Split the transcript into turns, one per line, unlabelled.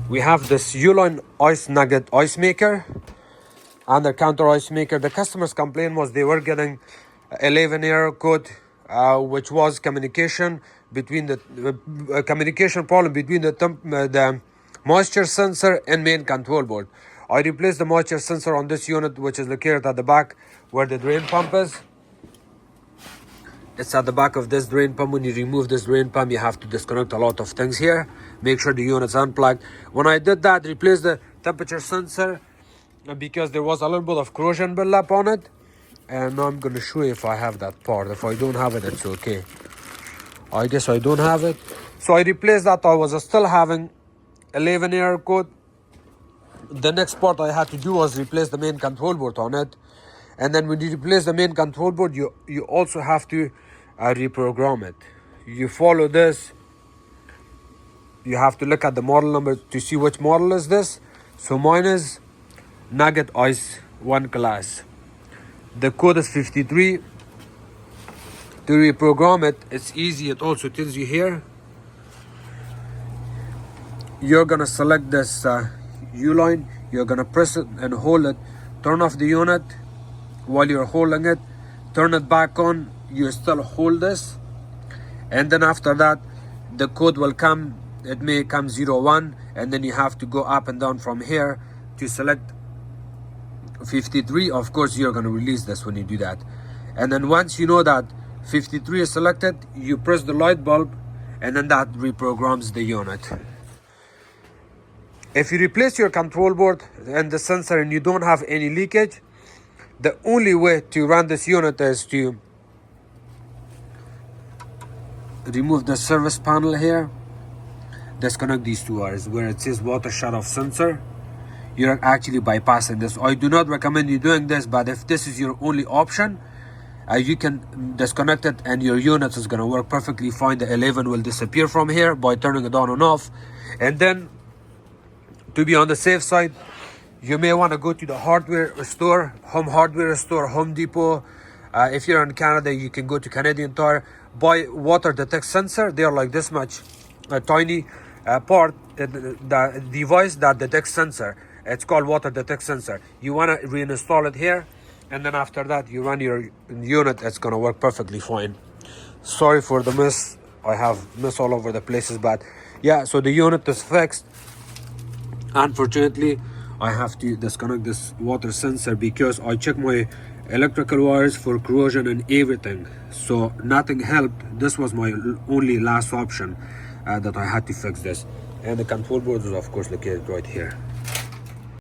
We have this Uline ice nugget ice maker, under counter ice maker. The customer's complaint was they were getting 11 error code, which was communication between the communication problem between the moisture sensor and main control board. I replaced the moisture sensor on this unit, which is located at the back where the drain pump is. It's at the back of this drain pump. When you remove this drain pump, you have to disconnect a lot of things here. Make sure the unit's unplugged. When I did that, replace the temperature sensor because there was a little bit of corrosion buildup on it. And now I'm going to show you if I have that part. If I don't have it, it's okay. I guess I don't have it. So I replaced that. I was still having 11 error code. The next part I had to do was replace the main control board on it. And then when you replace the main control board, you also have to reprogram it. You follow this. You have to look at the model number to see which model is this. So mine is Nugget Ice 1 class. The code is 53. To reprogram it, it's easy. It also tells you here. You're gonna select this Uline. You're gonna press it and hold it. Turn off the unit. While you're holding it, turn it back on. You still hold this, and then after that the code will come. It may come 01, and then you have to go up and down from here to select 53. Of course, you're going to release this when you do that. And then once you know that 53 is selected, you press the light bulb, and then that reprograms the unit. If you replace your control board and the sensor and you don't have any leakage, the only way to run this unit is to remove the service panel here, disconnect these two wires where it says water shut off sensor. You're actually bypassing this. I do not recommend you doing this, but if this is your only option, you can disconnect it and your unit is going to work perfectly fine. The 11 will disappear from here by turning it on and off. And then to be on the safe side, you may want to go to the hardware store, home hardware store, Home Depot. If you're in Canada, you can go to Canadian Tire, buy water detect sensor. They are like this much, a tiny part, the device that detects sensor. It's called water detect sensor. You want to reinstall it here, and then after that, you run your unit. It's going to work perfectly fine. Sorry for the mess. I have mess all over the places, but yeah, so the unit is fixed. Unfortunately, I have to disconnect this water sensor because I checked my electrical wires for corrosion and everything. So nothing helped. This was my only last option that I had to fix this. And the control board is of course located right here.